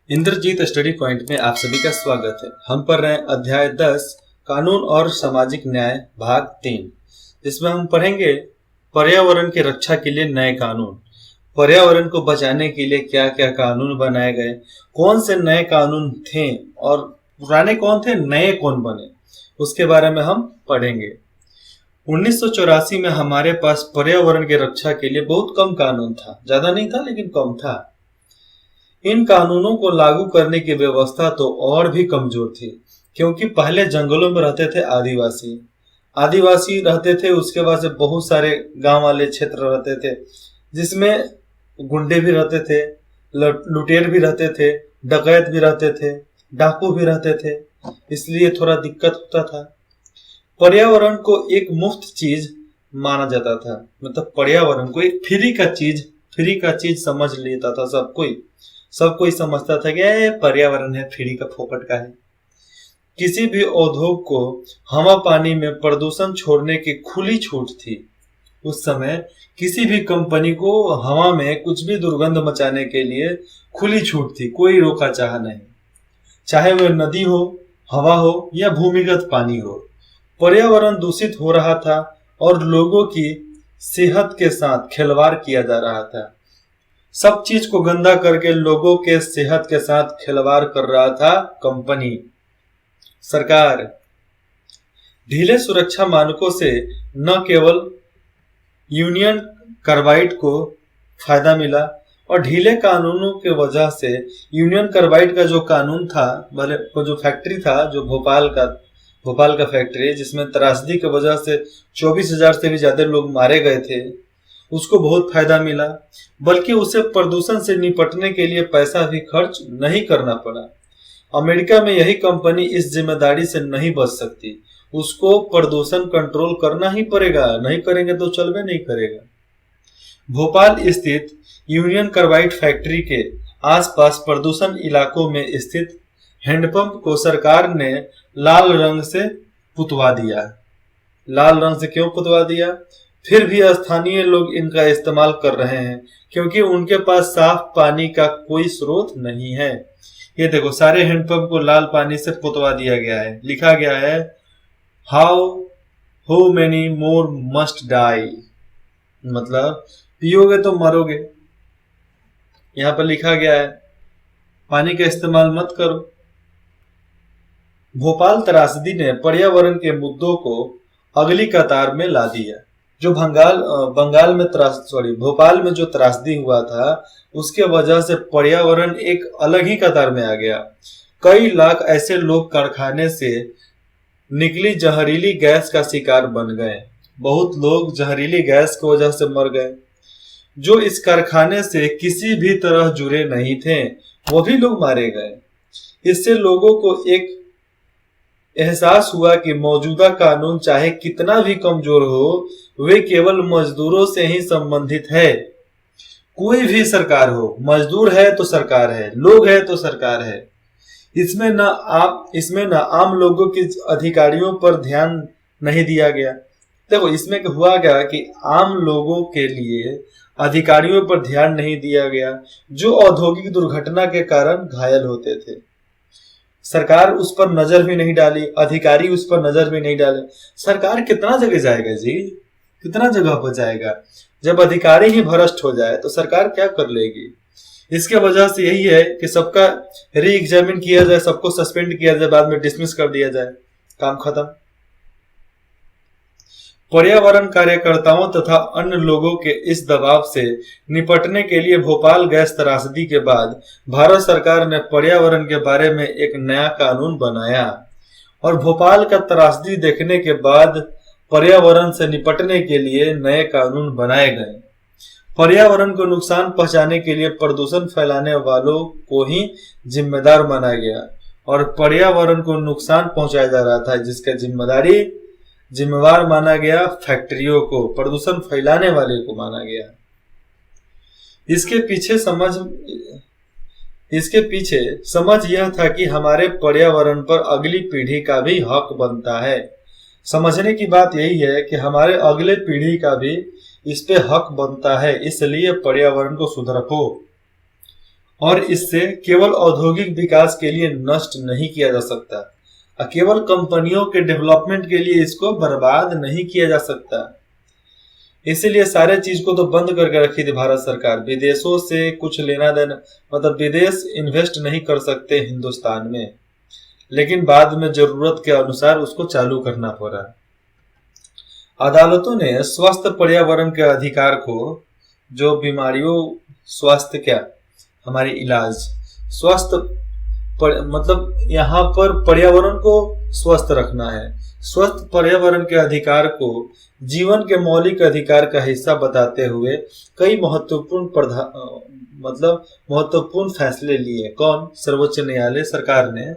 Indrajit study point में आप सभी का स्वागत है। हम पढ़ रहे हैं अध्याय 10 कानून और सामाजिक न्याय भाग 3, जिसमें हम पढ़ेंगे पर्यावरण की रक्षा के लिए नए कानून। पर्यावरण को बचाने के लिए क्या क्या कानून बनाए गए, कौन से नए कानून थे और पुराने कौन थे, नए कौन बने, उसके बारे में हम पढ़ेंगे। 1984 में हमारे पास पर्यावरण की रक्षा के लिए बहुत कम कानून था, ज्यादा नहीं था लेकिन कम था। इन कानूनों को लागू करने की व्यवस्था तो और भी कमजोर थी, क्योंकि पहले जंगलों में रहते थे आदिवासी रहते थे। उसके बाद से बहुत सारे गांव वाले क्षेत्र रहते थे, जिसमें गुंडे भी रहते थे, लुटेर भी रहते थे, डकैत भी रहते थे, डाकू भी रहते थे, इसलिए थोड़ा दिक्कत होता था। पर्यावरण को एक मुफ्त चीज माना जाता था, मतलब पर्यावरण को एक फ्री का चीज समझ लेता था सब कोई समझता था कि ये पर्यावरण है, फ्री का, फोकट का है। किसी भी उद्योग को हवा पानी में प्रदूषण छोड़ने की खुली छूट थी। उस समय किसी भी कंपनी को हवा में कुछ भी दुर्गंध मचाने के लिए खुली छूट थी, कोई रोका चाह नहीं, चाहे वह नदी हो, हवा हो या भूमिगत पानी हो। पर्यावरण दूषित हो रहा था और लोगों की सेहत के साथ खिलवाड़ किया जा रहा था। सब चीज को गंदा करके लोगों के सेहत के साथ खिलवाड़ कर रहा था कंपनी, सरकार। ढीले सुरक्षा मानकों से न केवल यूनियन कार्बाइड को फायदा मिला, और ढीले कानूनों के वजह से यूनियन कार्बाइड का जो कानून था, वो जो फैक्ट्री था, जो भोपाल का फैक्ट्री, जिसमें त्रासदी की वजह से 24,000 से भी ज्यादा लोग मारे गए थे, उसको बहुत फायदा मिला। बल्कि उसे प्रदूषण से निपटने के लिए पैसा भी खर्च नहीं करना पड़ा। अमेरिका में यही कंपनी इस जिम्मेदारी से नहीं बच सकती, उसको प्रदूषण कंट्रोल करना ही पड़ेगा, नहीं करेंगे तो चलबे नहीं करेगा। भोपाल स्थित यूनियन कार्बाइड फैक्ट्री के आसपास प्रदूषण इलाकों में स्थित हैंडपंप को सरकार ने लाल रंग से पुतवा दिया। लाल रंग से क्यों पुतवा दिया? फिर भी स्थानीय लोग इनका इस्तेमाल कर रहे हैं, क्योंकि उनके पास साफ पानी का कोई स्रोत नहीं है। ये देखो, सारे हैंडपंप को लाल पानी से पुतवा दिया गया है। लिखा गया है how many more must die, मतलब पियोगे तो मरोगे। यहाँ पर लिखा गया है पानी का इस्तेमाल मत करो। भोपाल त्रासदी ने पर्यावरण के मुद्दों को अगली कतार में ला दिया। जो भोपाल में जो त्रासदी हुआ था, उसके वजह से पर्यावरण एक अलग ही कतार में आ गया। कई लाख ऐसे लोग कारखाने से निकली जहरीली गैस का शिकार बन गए। बहुत लोग जहरीली गैस की वजह से मर गए। जो इस कारखाने से किसी भी तरह जुड़े नहीं थे, वो भी लोग मारे गए। इससे लोगों को एक एहसास हुआ कि मौजूदा कानून चाहे कितना भी कमजोर हो, वे केवल मजदूरों से ही संबंधित है। कोई भी सरकार हो, मजदूर है तो सरकार है, लोग है तो सरकार है। इसमें न आम लोगों के अधिकारियों पर ध्यान नहीं दिया गया। देखो, इसमें हुआ क्या कि आम लोगों के लिए अधिकारियों पर ध्यान नहीं दिया गया, जो औद्योगिक दुर्घटना के कारण घायल होते थे। सरकार उस पर नजर भी नहीं डाली, अधिकारी उस पर नजर भी नहीं डाले। सरकार कितना जगह जाएगा जी, कितना जगह पर जाएगा? जब अधिकारी ही भ्रष्ट हो जाए तो सरकार क्या कर लेगी? इसके वजह से यही है कि सबका री एग्जामिन किया जाए, सबको सस्पेंड किया जाए, बाद में डिसमिस कर दिया जाए, काम खत्म। पर्यावरण कार्यकर्ताओं तथा अन्य लोगों के इस दबाव से निपटने के लिए भोपाल गैस त्रासदी के बाद भारत सरकार ने पर्यावरण के बारे में एक नया कानून बनाया, और भोपाल का त्रासदी देखने के बाद पर्यावरण से निपटने के लिए नए कानून बनाए गए। पर्यावरण को नुकसान पहुंचाने के लिए प्रदूषण फैलाने वालों को ही जिम्मेदार माना गया, और पर्यावरण को नुकसान पहुंचाया जा रहा था जिसका जिम्मेवार माना गया फैक्ट्रियों को, प्रदूषण फैलाने वाले को माना गया। इसके पीछे समझ यह था कि हमारे पर्यावरण पर अगली पीढ़ी का भी हक बनता है। समझने की बात यही है कि हमारे अगले पीढ़ी का भी इस पे हक बनता है, इसलिए पर्यावरण को सुधारो। और इससे केवल औद्योगिक विकास के लिए नष्ट नहीं किया जा सकता, और केवल कंपनियों के डेवलपमेंट के लिए इसको बर्बाद नहीं किया जा सकता। इसीलिए सारे चीज को तो बंद करके रखी थी भारत सरकार। विदेशों से कुछ लेना देना, मतलब विदेश इन्वेस्ट नहीं कर सकते हिंदुस्तान में, लेकिन बाद में जरूरत के अनुसार उसको चालू करना पड़ा। अदालतों ने स्वस्थ पर्यावरण के अधिकार को, जो बीमारियों, स्वास्थ्य क्या, हमारी इलाज, स्वस्थ मतलब यहाँ पर पर्यावरण को स्वस्थ रखना है। स्वस्थ पर्यावरण के अधिकार को जीवन के मौलिक अधिकार का हिस्सा बताते हुए कई महत्वपूर्ण फैसले लिए। कौन? सर्वोच्च न्यायालय, सरकार ने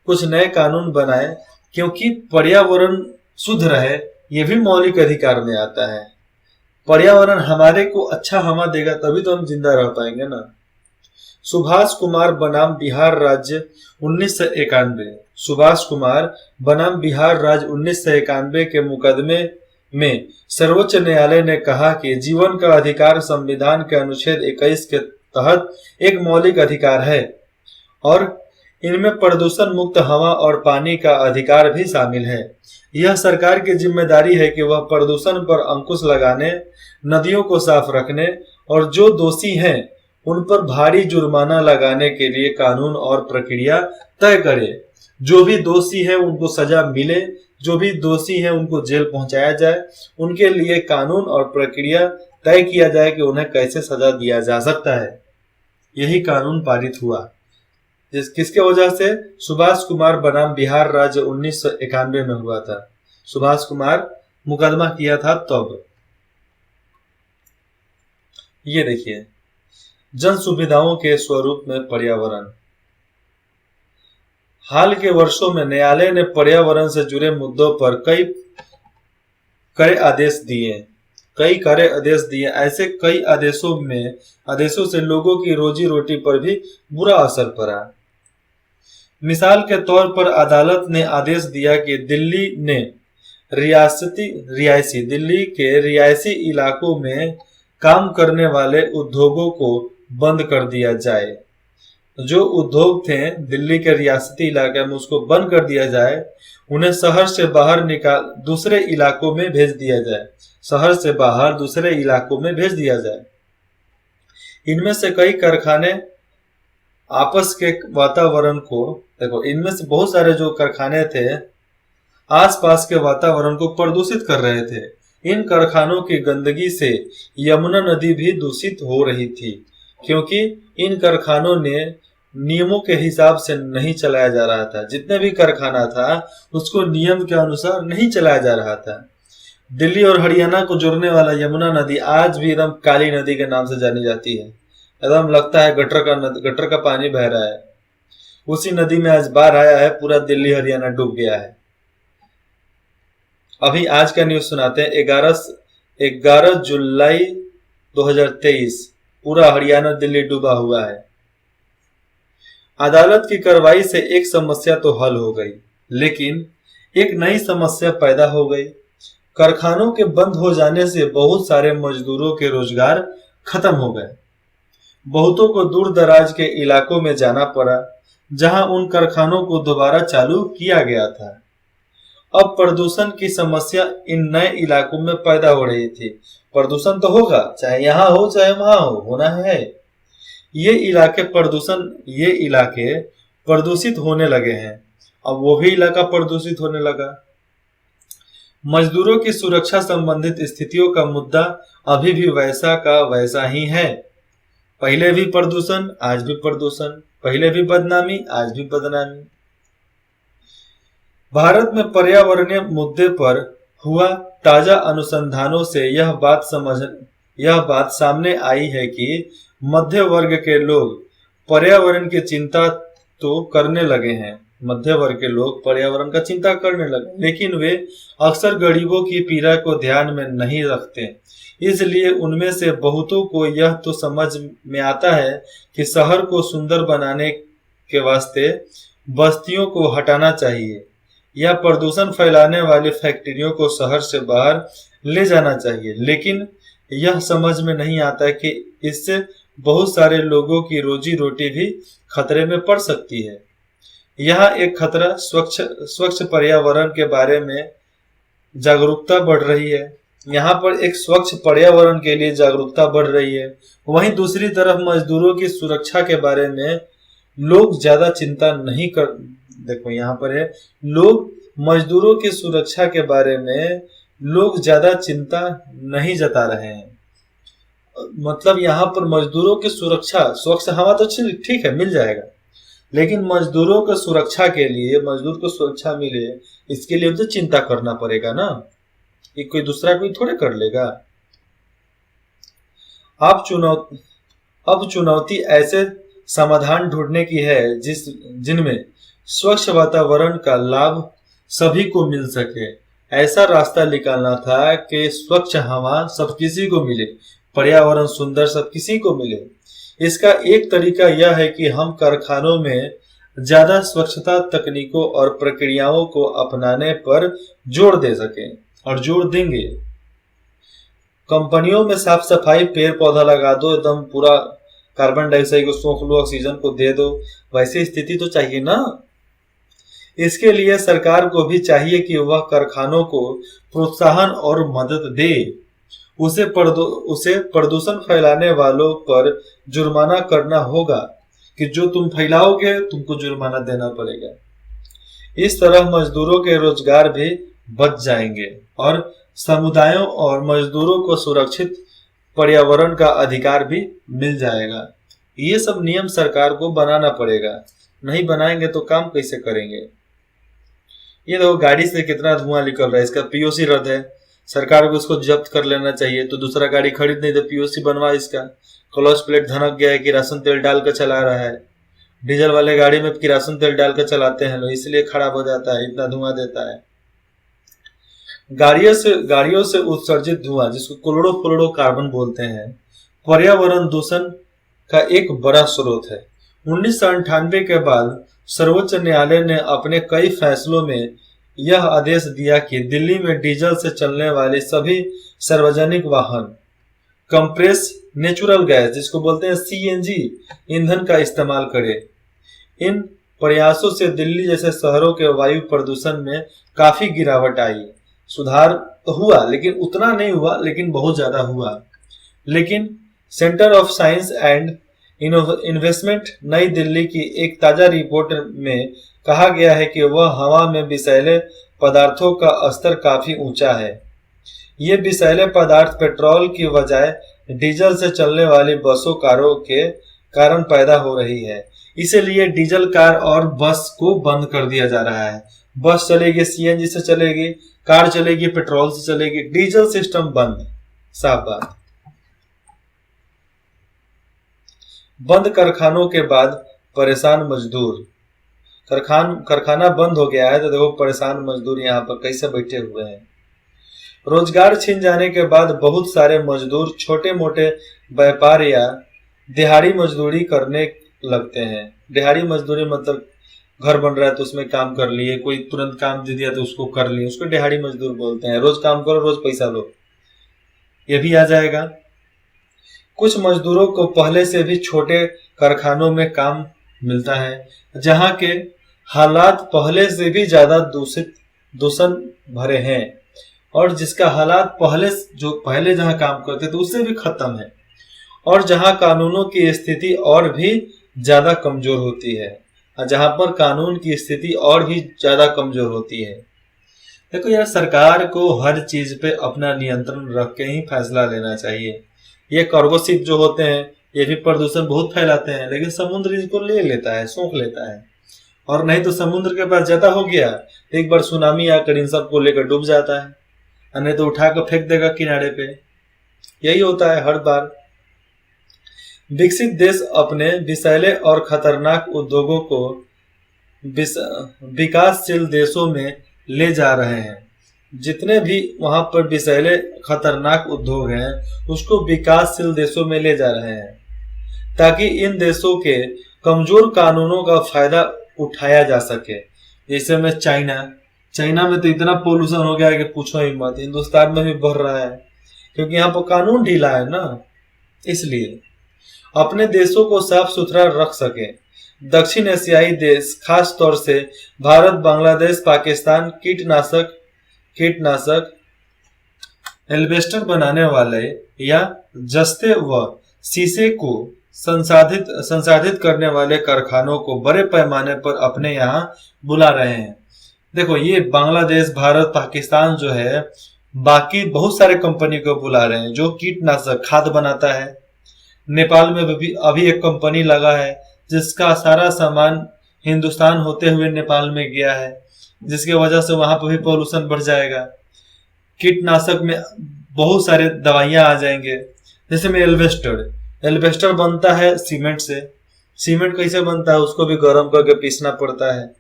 कुछ नए कानून बनाए, क्योंकि पर्यावरण शुद्ध रहे, ये भी मौलिक अधिकार में आता है। पर्यावरण हमारे को अच्छा हवा देगा तभी तो हम जिंदा रह पाएंगे ना। सुभाष कुमार बनाम बिहार राज्य 1991। सुभाष कुमार बनाम बिहार राज्य 1991 के मुकदमे में सर्वोच्च न्यायालय ने कहा कि जीवन का अधिकार संविधान के अनुच्छेद 21 के तहत एक मौलिक अधिकार है और इनमें प्रदूषण मुक्त हवा और पानी का अधिकार भी शामिल है। यह सरकार की जिम्मेदारी है कि वह प्रदूषण पर अंकुश लगाने, नदियों को साफ रखने और जो दोषी हैं उन पर भारी जुर्माना लगाने के लिए कानून और प्रक्रिया तय करे। जो भी दोषी है उनको सजा मिले, जो भी दोषी है उनको जेल पहुंचाया जाए, उनके लिए कानून और प्रक्रिया तय किया जाए कि उन्हें कैसे सजा दिया जा सकता है। यही कानून पारित हुआ किसके वजह से? सुभाष कुमार बनाम बिहार राज्य 1991 में हुआ था। सुभाष कुमार मुकदमा किया था तब। ये देखिए, जन सुविधाओं के स्वरूप में पर्यावरण। हाल के वर्षों में न्यायालय ने पर्यावरण से जुड़े मुद्दों पर कई कड़े आदेश दिए। ऐसे कई आदेशों से लोगों की रोजी रोटी पर भी बुरा असर पड़ा। मिसाल के तौर पर अदालत ने आदेश दिया कि दिल्ली के रियायती इलाकों में काम करने वाले उद्योगों को बंद कर दिया जाए। जो उद्योग थे दिल्ली के रियासती इलाके में, उसको बंद कर दिया जाए। उन्हें शहर से बाहर दूसरे इलाकों में भेज दिया जाए। शहर से बाहर दूसरे इलाकों में भेज दिया जाए। इनमें से कई कारखाने आपस के वातावरण को, देखो, इनमें से बहुत सारे जो कारखाने थे आसपास के वातावरण को प्रदूषित कर रहे थे। इन कारखानों की गंदगी से यमुना नदी भी दूषित हो रही थी, क्योंकि इन कारखानों ने नियमों के हिसाब से नहीं चलाया जा रहा था। जितने भी कारखाना था उसको नियम के अनुसार नहीं चलाया जा रहा था। दिल्ली और हरियाणा को जोड़ने वाला यमुना नदी आज भी एकदम काली नदी के नाम से जानी जाती है। एकदम लगता है गटर का पानी बह रहा है। उसी नदी में आज बाढ़ आया है, पूरा दिल्ली हरियाणा डूब गया है। अभी आज का न्यूज सुनाते हैं। 11 जुलाई 2023 पूरा हरियाणा दिल्ली डूबा हुआ है। अदालत की कार्रवाई से एक समस्या तो हल हो गई, लेकिन एक नई समस्या पैदा हो गई। कारखानों के बंद हो जाने से बहुत सारे मजदूरों के रोजगार खत्म हो गए। बहुतों को दूर दराज के इलाकों में जाना पड़ा, जहां उन कारखानों को दोबारा चालू किया गया था। अब प्रदूषण की समस्या इन नए इलाकों में पैदा हो रही थी। प्रदूषण तो होगा, चाहे यहाँ हो चाहे वहां हो, होना है। ये इलाके प्रदूषित होने लगे हैं। अब वो भी इलाका प्रदूषित होने लगा। मजदूरों की सुरक्षा संबंधित स्थितियों का मुद्दा अभी भी वैसा का वैसा ही है। पहले भी प्रदूषण, आज भी प्रदूषण। पहले भी बदनामी, आज भी बदनामी। भारत में पर्यावरणीय मुद्दे पर हुआ ताजा अनुसंधानों से यह बात सामने आई है कि मध्य वर्ग के लोग पर्यावरण की चिंता तो करने लगे हैं। मध्य वर्ग के लोग पर्यावरण का चिंता करने लगे, लेकिन वे अक्सर गरीबों की पीड़ा को ध्यान में नहीं रखते। इसलिए उनमें से बहुतों को यह तो समझ में आता है कि शहर को सुंदर बनाने के वास्ते बस्तियों को हटाना चाहिए या प्रदूषण फैलाने वाली फैक्ट्रियों को शहर से बाहर ले जाना चाहिए, लेकिन यह समझ में नहीं आता कि इससे बहुत सारे लोगों की रोजी रोटी भी खतरे में पड़ सकती है। यहाँ एक खतरा स्वच्छ पर्यावरण के बारे में जागरूकता बढ़ रही है। यहाँ पर एक स्वच्छ पर्यावरण के लिए जागरूकता बढ़ रही है। वहीं दूसरी तरफ मजदूरों की सुरक्षा के बारे में लोग ज्यादा चिंता नहीं कर देखो यहाँ पर है, लोग मजदूरों की सुरक्षा के बारे में लोग ज्यादा चिंता नहीं जता रहे हैं। मतलब यहाँ पर मजदूरों की सुरक्षा, स्वच्छ हवा तो ठीक है मिल जाएगा, लेकिन मजदूरों को सुरक्षा के लिए, मजदूर को सुरक्षा मिले इसके लिए तो चिंता करना पड़ेगा ना, ये कोई दूसरा कोई थोड़े कर लेगा। अब चुनौती ऐसे समाधान ढूंढने की है जिनमें स्वच्छ वातावरण का लाभ सभी को मिल सके। ऐसा रास्ता निकालना था कि स्वच्छ हवा सब किसी को मिले, पर्यावरण सुंदर सब किसी को मिले। इसका एक तरीका यह है कि हम कारखानों में ज्यादा स्वच्छता तकनीकों और प्रक्रियाओं को अपनाने पर जोर दे सकें और जोर देंगे। कंपनियों में साफ सफाई, पेड़ पौधा लगा दो, एकदम पूरा कार्बन डाइऑक्साइड को सोख लो, ऑक्सीजन को दे दो, वैसी स्थिति तो चाहिए ना। इसके लिए सरकार को भी चाहिए कि वह कारखानों को प्रोत्साहन और मदद दे। उसे प्रदूषण फैलाने वालों पर जुर्माना करना होगा कि जो तुम फैलाओगे तुमको जुर्माना देना पड़ेगा। इस तरह मजदूरों के रोजगार भी बच जाएंगे और समुदायों और मजदूरों को सुरक्षित पर्यावरण का अधिकार भी मिल जाएगा। ये सब नियम सरकार को बनाना पड़ेगा, नहीं बनाएंगे तो काम कैसे करेंगे। ये देखो गाड़ी से कितना धुआं निकल रहा है, इसका पीओसी रद्द है, सरकार को इसको जब्त कर लेना चाहिए। तो दूसरा गाड़ी खरीद नहीं तो पीओसी बनवा इसका। क्लच प्लेट धनक गया है, किरासन तेल डाल कर चला रहा है। डीजल वाले गाड़ी में किरासन तेल डाल कर चलाते हैं लोग, इसलिए खराब हो जाता है, इतना धुआं देता है। गाड़ियों से उत्सर्जित धुआं, जिसको क्लोरोफ्लोरोकार्बन बोलते हैं, पर्यावरण दूषण का एक बड़ा स्रोत है। 1998 के बाद सर्वोच्च न्यायालय ने अपने कई फैसलों में यह आदेश दिया कि दिल्ली में डीजल से चलने वाले सभी सार्वजनिक वाहन कंप्रेस नेचुरल गैस, जिसको बोलते हैं सीएनजी, ईंधन का इस्तेमाल करें। इन प्रयासों से दिल्ली जैसे शहरों के वायु प्रदूषण में काफी गिरावट आई। सुधार तो हुआ लेकिन उतना नहीं हुआ, लेकिन बहुत ज्यादा हुआ। लेकिन centre of science and investment नई दिल्ली की एक ताजा रिपोर्ट में कहा गया है कि वह हवा में विषैले पदार्थों का स्तर काफी ऊंचा है। ये विषैले पदार्थ पेट्रोल की बजाय डीजल से चलने वाली बसों कारों के कारण पैदा हो रही है। इसीलिए डीजल कार और बस को बंद कर दिया जा रहा है। बस चलेगी सीएनजी से चलेगी, कार चलेगी पेट्रोल से चलेगी, डीजल सिस्टम बंद। साफ बात। बंद कारखानों के बाद परेशान मजदूर। कारखाना बंद हो गया है तो देखो परेशान मजदूर यहाँ पर कैसे बैठे हुए हैं। रोजगार छिन जाने के बाद बहुत सारे मजदूर छोटे मोटे व्यापार या दिहाड़ी मजदूरी करने लगते हैं। दिहाड़ी मजदूरी मतलब घर बन रहा है तो उसमें काम कर लिए, कोई तुरंत काम दे दिया तो उसको कर लिए, उसको दिहाड़ी मजदूर बोलते हैं। रोज काम करो, रोज पैसा लो, ये भी आ जाएगा। कुछ मजदूरों को पहले से भी छोटे कारखानों में काम मिलता है, जहां के हालात पहले से भी ज्यादा दूषण भरे हैं और जिसका हालात पहले जहां काम करते थे उससे भी खत्म है, और जहां कानूनों की स्थिति और भी ज्यादा कमजोर होती है, जहां पर कानून की स्थिति और भी ज्यादा कमजोर होती है। देखो यार, सरकार को हर चीज पे अपना नियंत्रण रख के ही फैसला लेना चाहिए। ये कार्गो शिप जो होते हैं ये भी प्रदूषण बहुत फैलाते हैं, लेकिन समुद्र इसको ले लेता है, सोख लेता है। और नहीं तो समुद्र के पास ज्यादा हो गया, एक बार सुनामी आकर इन सबको लेकर डूब जाता है, नहीं तो उठा कर फेंक देगा किनारे पे। यही होता है हर बार। विकसित देश अपने विषैले और खतरनाक उद्योगों को विकासशील देशों में ले जा रहे हैं। जितने भी वहां पर विषैले खतरनाक उद्योग हैं उसको विकासशील देशों में ले जा रहे हैं, ताकि इन देशों के कमजोर कानूनों का फायदा उठाया जा सके। जैसे में चाइना में तो इतना पोल्यूशन हो गया है कि पूछो ही मत। हिंदुस्तान में भी बढ़ रहा है क्योंकि यहाँ पर कानून ढीला है ना, इसलिए। अपने देशों को साफ सुथरा रख सके। दक्षिण एशियाई देश खास तौर से भारत, बांग्लादेश, पाकिस्तान कीटनाशक एल्बेस्टर बनाने वाले या जस्ते व शीशे को संसाधित करने वाले कारखानों को बड़े पैमाने पर अपने यहाँ बुला रहे हैं। देखो, ये बांग्लादेश, भारत, पाकिस्तान जो है बाकी बहुत सारे कंपनी को बुला रहे हैं जो कीटनाशक खाद बनाता है। नेपाल में भी अभी एक कंपनी लगा है जिसका सारा सामान हिंदुस्तान होते हुए नेपाल में गया है, जिसकी वजह से वहां पर भी पॉल्यूशन बढ़ जाएगा। कीटनाशक में बहुत सारे दवाइयां आ जाएंगे। जैसे में एल्बेस्टर बनता है सीमेंट से। सीमेंट कैसे बनता है, उसको भी गर्म करके पीसना पड़ता है।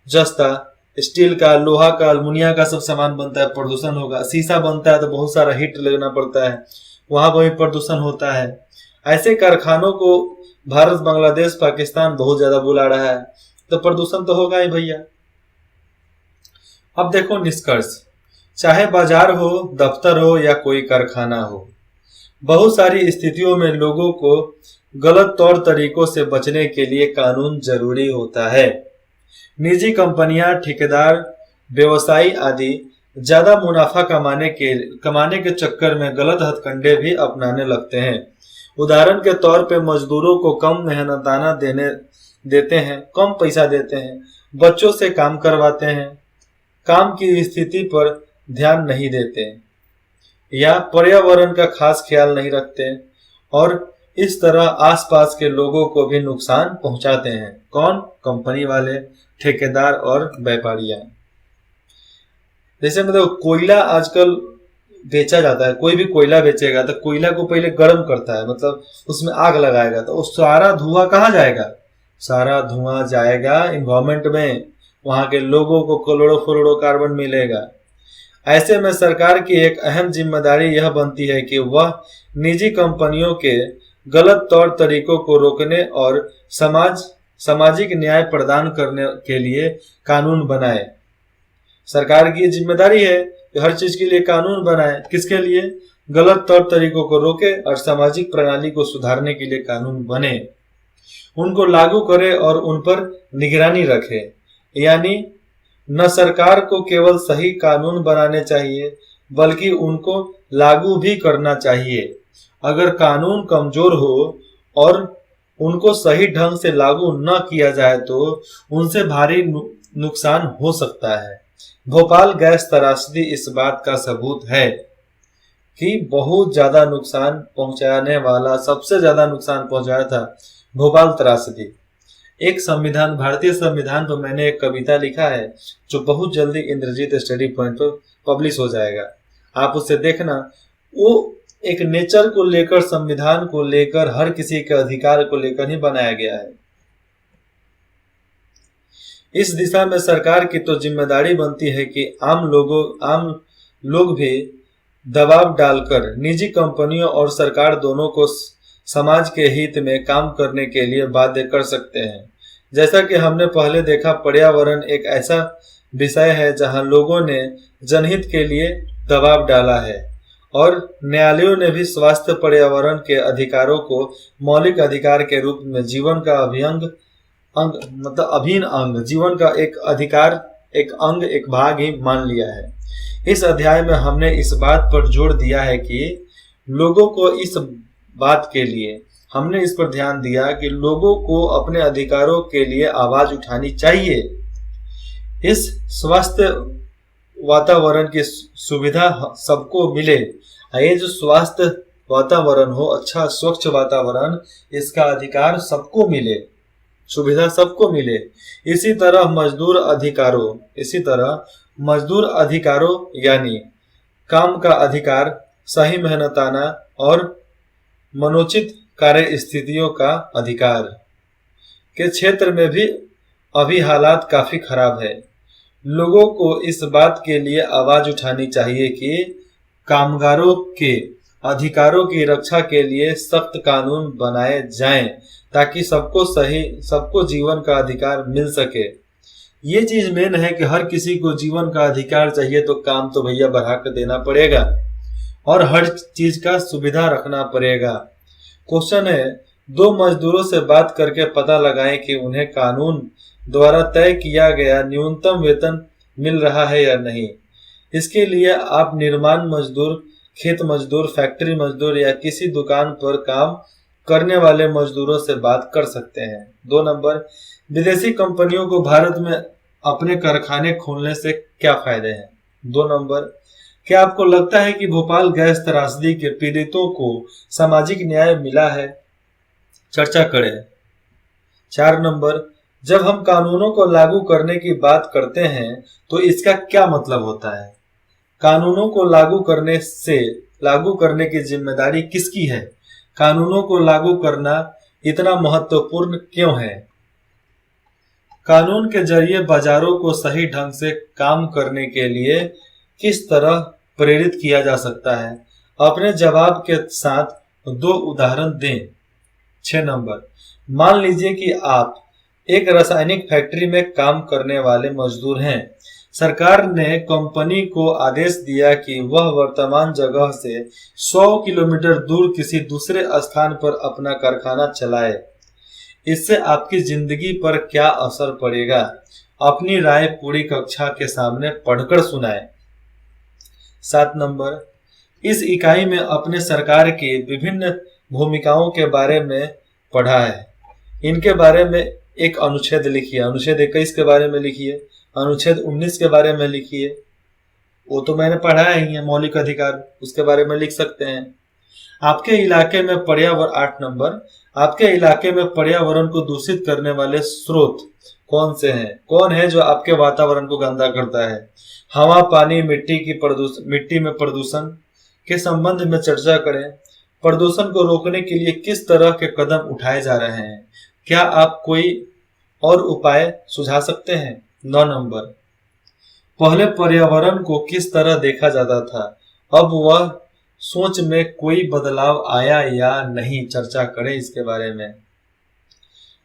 जस्ता स्टील का, लोहा का, अल्मुनिया का सब सामान बनता है, प्रदूषण होगा। शीशा बनता है तो बहुत सारा हीट लगना पड़ता है, वहां पर भी प्रदूषण होता है। ऐसे कारखानों को भारत, बांग्लादेश, पाकिस्तान बहुत ज्यादा बुला रहा है, तो प्रदूषण तो होगा ही भैया। अब देखो निष्कर्ष, चाहे बाजार हो, दफ्तर हो या कोई कारखाना हो, बहुत सारी स्थितियों में लोगों को गलत तौर तरीकों से बचने के लिए कानून जरूरी होता है। निजी कंपनियां, ठेकेदार, व्यवसायी आदि ज्यादा मुनाफा कमाने के चक्कर में गलत हथकंडे भी अपनाने लगते हैं। उदाहरण के तौर पे मजदूरों को कम मेहनताना देते हैं, कम पैसा देते हैं, बच्चों से काम करवाते हैं, काम की स्थिति पर ध्यान नहीं देते या पर्यावरण का खास ख्याल नहीं रखते और इस तरह आसपास के लोगों को भी नुकसान पहुंचाते हैं। कौन? कंपनी वाले, ठेकेदार और व्यापारियां। जैसे मतलब कोयला आजकल बेचा जाता है, कोई भी कोयला बेचेगा तो कोयला को पहले गर्म करता है, मतलब उसमें आग लगाएगा, तो उस सारा धुआं कहाँ जाएगा? सारा धुआं जाएगा इन्वायरमेंट में, वहां के लोगों को क्लोरोफ्लोरोकार्बन मिलेगा। ऐसे में सरकार की एक अहम जिम्मेदारी यह बनती है कि वह निजी कंपनियों के गलत तौर तरीकों को रोकने और सामाजिक न्याय प्रदान करने के लिए कानून बनाए। सरकार की जिम्मेदारी है कि हर चीज के लिए कानून बनाए। किसके लिए? गलत तौर तरीकों को रोके और सामाजिक प्रणाली को सुधारने के लिए कानून बने, उनको लागू करे और उन पर निगरानी रखे। यानी न सरकार को केवल सही कानून बनाने चाहिए बल्कि उनको लागू भी करना चाहिए। अगर कानून कमजोर हो और उनको सही ढंग से लागू न किया जाए तो उनसे भारी नुकसान हो सकता है। भोपाल गैस त्रासदी इस बात का सबूत है कि बहुत ज्यादा नुकसान पहुंचाने वाला, सबसे ज्यादा नुकसान पहुंचाया था भोपाल त्रासदी। एक संविधान, भारतीय संविधान पर मैंने एक कविता लिखा है जो बहुत जल्दी इंद्रजीत स्टडी पॉइंट पर पब्लिश हो जाएगा, आप उसे देखना। वो एक नेचर को लेकर, संविधान को लेकर, हर किसी के अधिकार को लेकर ही बनाया गया है। इस दिशा में सरकार की तो जिम्मेदारी बनती है कि आम लोग भी दबाव डालकर निजी कंपनियों और सरकार दोनों को समाज के हित में काम करने के लिए बाध्य कर सकते हैं। जैसा कि हमने पहले देखा, पर्यावरण एक ऐसा विषय है जहां लोगों ने जनहित के लिए दबाव डाला है और न्यायालयों ने भी स्वास्थ्य पर्यावरण के अधिकारों को मौलिक अधिकार के रूप में जीवन का अभिन्न अंग, जीवन का एक अधिकार, एक अंग, एक भाग ही मान लिया है। इस अध्याय में हमने इस बात पर जोर दिया है कि लोगों को इस बात के लिए हमने इस पर ध्यान दिया कि लोगों को अपने अधिकारों के लिए आवाज उठानी चाहिए। इस स्वस्थ वातावरण की सुविधा सबको मिले। ये जो स्वास्थ्य वातावरण हो, अच्छा स्वच्छ वातावरण, इसका अधिकार सबको मिले, सुविधा सबको मिले। इसी तरह मजदूर अधिकारों यानी काम का अधिकार, सही मेहनताना और मनोचित कार्य स्थितियों का अधिकार के क्षेत्र में भी अभी हालात काफी खराब है। लोगों को इस बात के लिए आवाज उठानी चाहिए कि कामगारों के अधिकारों की रक्षा के लिए सख्त कानून बनाए जाएं ताकि सबको जीवन का अधिकार मिल सके। ये चीज मेन है कि हर किसी को जीवन का अधिकार चाहिए, तो काम तो भैया बढ़ा कर देना पड़ेगा और हर चीज का सुविधा रखना पड़ेगा। क्वेश्चन है दो मजदूरों से बात करके पता लगाएं कि उन्हें कानून द्वारा तय किया गया न्यूनतम वेतन मिल रहा है या नहीं। इसके लिए आप निर्माण मजदूर, खेत मजदूर, फैक्ट्री मजदूर या किसी दुकान पर काम करने वाले मजदूरों से बात कर सकते हैं। 2 नंबर, विदेशी कंपनियों को भारत में अपने कारखाने खोलने से क्या फायदे हैं। 2 नंबर, क्या आपको लगता है कि भोपाल गैस त्रासदी के पीड़ितों को सामाजिक न्याय मिला है? चर्चा करें। 4 नंबर, जब हम कानूनों को लागू करने की बात करते हैं तो इसका क्या मतलब होता है? कानूनों को लागू करने की जिम्मेदारी किसकी है? कानूनों को लागू करना इतना महत्वपूर्ण क्यों है? कानून के जरिए बाजारों को सही ढंग से काम करने के लिए किस तरह प्रेरित किया जा सकता है? अपने जवाब के साथ 2 उदाहरण दें। 6 नंबर, मान लीजिए कि आप एक रासायनिक फैक्ट्री में काम करने वाले मजदूर हैं। सरकार ने कंपनी को आदेश दिया कि वह वर्तमान जगह से 100 किलोमीटर दूर किसी दूसरे स्थान पर अपना कारखाना चलाए। इससे आपकी जिंदगी पर क्या असर पड़ेगा? अपनी राय पूरी कक्षा के सामने पढ़कर सुनाएं। 7 नंबर, इस इकाई में अपने सरकार की विभिन्न भूमिकाओं के बारे में पढ़ा है। इनके बारे में एक अनुच्छेद लिखिए। अनुच्छेद 21 के बारे में लिखिए, अनुच्छेद 19 के बारे में लिखिए। वो तो मैंने पढ़ा ही है, मौलिक अधिकार, उसके बारे में लिख सकते हैं। आपके इलाके में पर्यावरण 8 नंबर, आपके इलाके में पर्यावरण को दूषित करने वाले स्रोत कौन से हैं? कौन है जो आपके वातावरण को गंदा करता है? हवा, पानी, मिट्टी में प्रदूषण के संबंध में चर्चा करें। प्रदूषण को रोकने के लिए किस तरह के कदम उठाए जा रहे हैं? क्या आप कोई और उपाय सुझा सकते हैं? 9 नंबर, पहले पर्यावरण को किस तरह देखा जाता था, अब वह सोच में कोई बदलाव आया या नहीं? चर्चा करें इसके बारे में।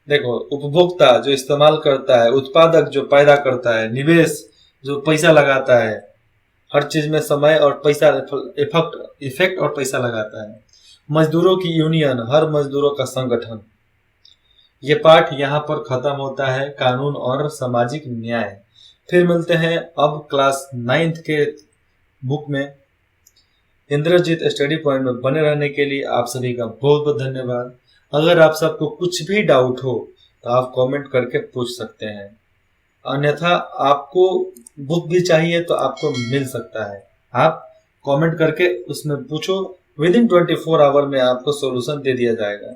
देखो, उपभोक्ता जो इस्तेमाल करता है, उत्पादक जो पैदा करता है, निवेश जो पैसा लगाता है, हर चीज में समय और पैसा इफेक्ट और पैसा लगाता है। मजदूरों की यूनियन, हर मजदूरों का संगठन। ये पाठ यहाँ पर खत्म होता है, कानून और सामाजिक न्याय। फिर मिलते हैं अब क्लास 9th के बुक में। इंद्रजीत स्टडी पॉइंट में बने रहने के लिए आप सभी का बहुत बहुत धन्यवाद। अगर आप सबको कुछ भी डाउट हो तो आप कमेंट करके पूछ सकते हैं, अन्यथा आपको बुक भी चाहिए तो आपको मिल सकता है। आप कमेंट करके उसमें पूछो, विदिन 24 आवर में आपको सॉल्यूशन दे दिया जाएगा।